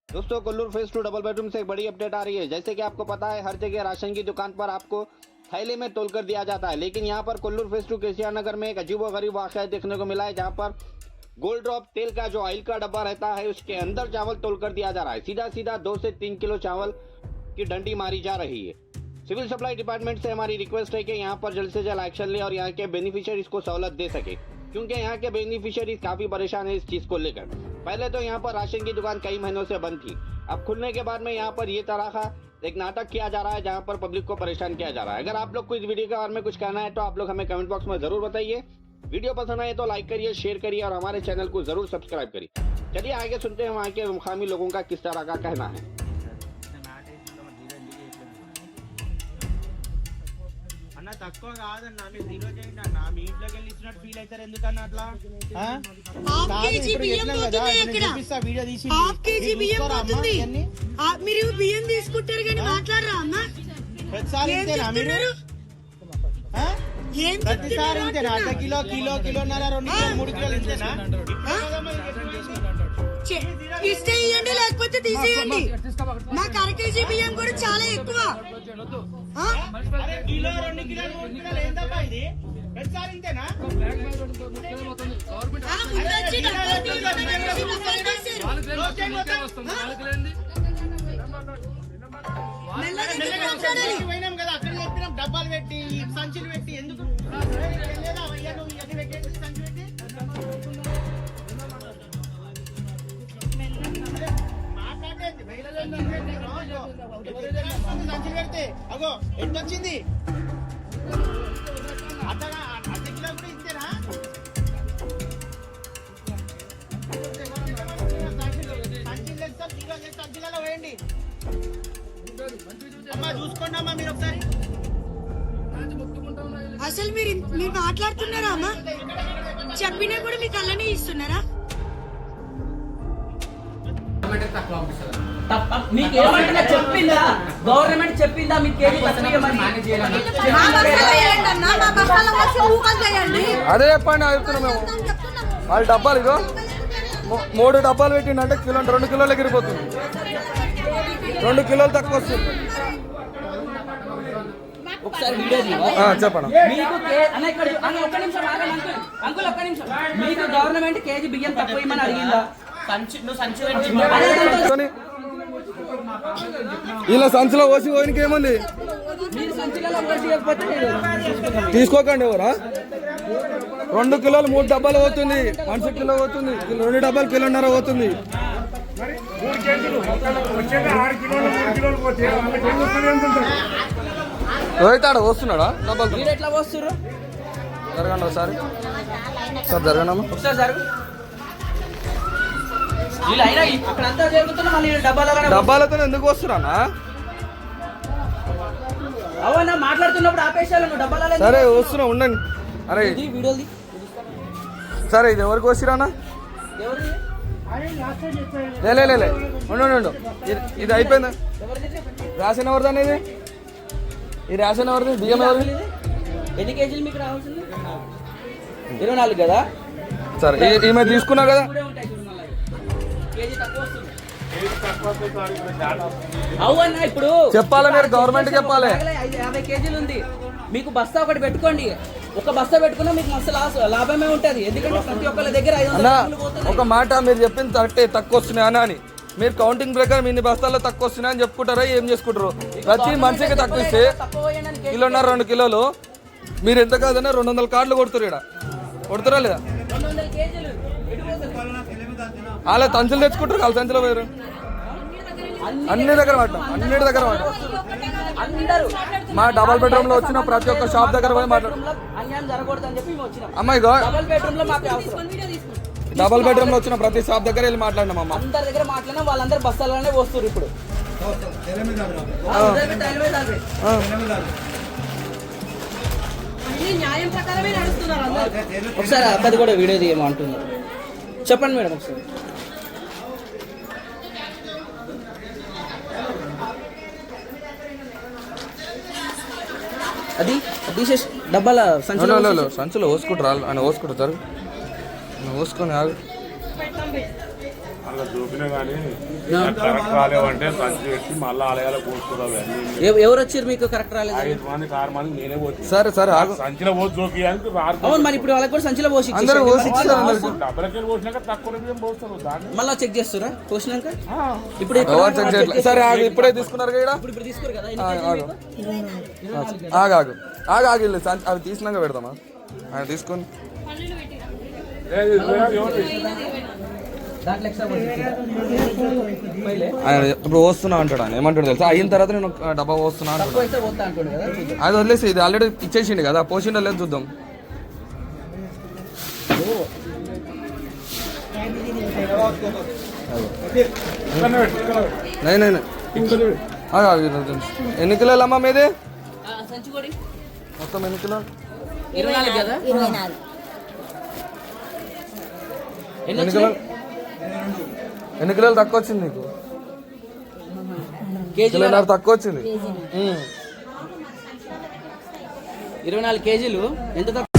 दोस्तों Kollur phase 2 double bedroom से एक बड़ी अपडेट आ रही है। जैसे कि आपको पता है हर जगह राशन की दुकान पर आपको थैले में तोल कर दिया जाता है, लेकिन यहाँ पर कोल्लूर फेज 2 केसिया नगर में एक अजीबोगरीब वाकया देखने को मिला है, जहाँ पर गोल्ड ड्रॉप तेल का जो ऑयल का डब्बा रहता है उसके अंदर चावल तोल कर दिया जा रहा है। सीधा सीधा 2 से 3 किलो चावल की डंडी मारी जा रही है। सिविल सप्लाई डिपार्टमेंट से हमारी रिक्वेस्ट है कि यहाँ पर जल्द से जल्द एक्शन ले और यहाँ के बेनिफिशियरीज को सहूलत दे सके, क्योंकि यहाँ के बेनिफिशियरीज काफी परेशान है इस चीज को लेकर। पहले तो यहाँ पर राशन की दुकान कई महीनों से बंद थी, अब खुलने के बाद में यहाँ पर ये तरह का एक नाटक किया जा रहा है जहाँ पर पब्लिक को परेशान किया जा रहा है। अगर आप लोग को इस वीडियो के बारे में कुछ कहना है तो आप लोग हमें कमेंट बॉक्स में जरूर बताइए। वीडियो पसंद आए तो लाइक करिए, शेयर करिए और हमारे चैनल को जरूर सब्सक्राइब करिए। चलिए आगे सुनते हैं वहाँ के मुकामी लोगों का किस तरह का कहना है। తక్కువ కాదన్నా మీరు జీరో చేయండి అన్న మీ ఇంట్లోకి వెళ్ళి ఇచ్చినట్టు ఫీల్ అవుతారు ఎందుకన్నా అట్లా వీడియో తీసి మీరు బియ్యం తీసుకుంటారు కానీ మాట్లాడరా అన్న ప్రతిసారి ఇంతేనా మీరు ప్రతిసారి ఇంతేనా అర్ధ కిలో కిలోన్నర 2 కిలో 3 కిలోలు ఇంతేనా ఇస్తే ఇవ్వండి లేకపోతే తీసేయండి. నాకు 1 కేజీ బియ్యం కూడా చాలా ఎక్కువ. కిలో 2 కిలోలు 3 కిలోలు ఏందబ్బా ఇది ప్రతిసారి ఇంతేనా పోయినాం కదా అక్కడ చెప్పినాం డబ్బాలు పెట్టి సంచులు పెట్టి ఎందుకు సంచి పెట్టి సంచి పెడితే అగో ఎంత వచ్చింది అర్ధ కిలో కూడా ఇస్తేనా సంచిలలో వేయండి అమ్మా చూసుకోండి అమ్మా మీరు ఒకసారి అసలు మీరు మాట్లాడుతున్నారా అమ్మా? చెప్పినా కూడా మీ కళ్ళనే ఇస్తున్నారా? చెప్పిందా గవర్నమెంట్ చెప్పిందా మీకు కేజీ అదే చెప్పండి చెప్తున్నాం మేము. వాళ్ళ డబ్బాలు ఇగో 3 డబ్బాలు పెట్టిండంటే కిలో 2 కిలోలు ఎగిరిపోతుంది. 2 కిలోలు తక్కువ వస్తుంది. ఒకసారి వీడియో చెప్పండి. మీకు గవర్నమెంట్ కేజీ బియ్యం తక్కువ ఇమ్మని అడిగిందా? ఇలా సంచిలో పోసి పోయినకి ఏముంది తీసుకోకండి ఎవరా. 2 కిలోలు 3 డబ్బాలు పోతుంది, 1 కిలో పోతుంది, 2 డబ్బాలు కిలోన్నర పోతుంది. రోహితాడు వస్తున్నాడా డబ్బాలు ఎట్లా వస్తున్నారు? జరగండి ఒకసారి సార్ జరగండి ఒకసారి జరుగు. డబ్బాలతో ఎందుకు వస్తున్నా? అవునా మాట్లాడుతున్నప్పుడు ఆపేసాను డబ్బాల. సరే వస్తున్నా ఉండండి. అరే సరే ఇది ఎవరికి వచ్చిరానా? లే ఉండు. ఇది అయిపోయిందా? రేషన్ ఎవరిది అనేది? ఈ రేషన్ ఎవరిది? బియ్యం ఎవరిది? ఎన్ని కేజీలు మీకు రావాల్సింది? 24 కదా. సరే ఈమె తీసుకున్నా కదా. అవునా ఇప్పుడు చెప్పాలి, మీరు గవర్నమెంట్ చెప్పాలి. 50 కేజీలు ఉంది మీకు బస్తా ఒకటి పెట్టుకోండి. ఒక బస్తా పెట్టుకున్నా మీకు మస్తు లాభమే ఉంటది. ఎందుకంటే ప్రతి ఒక్కరి దగ్గర 500 ఒక మాట మీరు చెప్పింది కరెక్టే, తక్కువ వస్తున్నాయని అని మీరు కౌంటింగ్ ప్రకారం ఇన్ని బస్తాల్లో తక్కువ వస్తున్నాయని చెప్పుకుంటారా? ఏం చేసుకుంటారు? ప్రతి మనిషికి తక్కువ ఇస్తే కిలోన్నర 2 కిలోలు మీరు ఎంత కాదన్నా 200 కార్డులు కొడుతురు. ఇక్కడ కొడుతురా లేదా? 200 కేజీలు అలా సంచులు తెచ్చుకుంటారు. వాళ్ళ సంచులో వేరు అన్ని దగ్గర పడ్డాం, అన్నిటి దగ్గర పడ్డాం. మా డబల్ బెడ్రూమ్ లో వచ్చిన ప్రతి ఒక్క షాప్ దగ్గర పోయి మాట్లాడు. అమ్మాయి డబల్ బెడ్రూమ్ లో వచ్చిన ప్రతి షాప్ దగ్గర వెళ్ళి మాట్లాడినాం. అమ్మ అందరి దగ్గర మాట్లాడినా వాళ్ళందరూ బస్తాలనే వస్తారు. ఇప్పుడు ఒకసారి అక్కది కూడా వీడియో తీయమంటున్నారు. చెప్పండి మేడం ఒకసారి. అది తీసేసి డబ్బాల సంచులో పోసుకుంటారు. ఆయన పోసుకుంటారు, పోసుకొని అలా చూపినా కానీ కరెక్ట్ రాలేవంటే సంచి పెట్టి మళ్ళీ ఆలయాలు పోసుకోవాలి ఎవరు వచ్చారు మీకు కరెక్ట్ రాలేదు? 5 మంది 6 మంది నేనే పోతుంది సరే సరే ఆగు. సంచిలో పోసి చూపించడానికి అవును, మరి ఇప్పుడు వాళ్ళకి కూడా సంచిలో పోసి అందరూ పోసి ఇచ్చారు అందరికి. డబ్బులకి పోసినాక తక్కువ బియ్యం పోస్తారు దాన్ని మళ్ళీ చెక్ చేస్తారా పోసినాక? ఇప్పుడు ఎవరు చెక్ చేయట్లేదు. సరే ఆగు, ఇప్పుడే తీసుకున్నారు కదా. ఇప్పుడు తీసుకోరు కదా? ఆగు ఆగు ఆగు ఆగి అవి తీసినాక పెడదామా? ఆయన తీసుకొని దాంట్లో ఎక్స్ట్రా ఆయన ఇప్పుడు పోస్తున్నా అంటాడు. ఆయన ఏమంటాడు తెలుసా? అయిన తర్వాత నేను డబ్బా పోస్తున్నా అంటాడు. పోతా అంటాడు కదా. అది వదిలేసి ఇది ఆల్రెడీ ఇచ్చేసిండు కదా, పోసిండో లేదు చూద్దాం. ఎన్ని కిలోలు అమ్మా మీది? సంచి కొడి. మొత్తం ఎన్ని కిలోలు? 24 కదా? 24. ఎన్ని కిలోలు? ఎన్ని కిలోలు తక్కువ వచ్చింది నీకు? కిలోన్నర తక్కువ వచ్చింది. 24 కేజీలు ఎంత తక్కువ?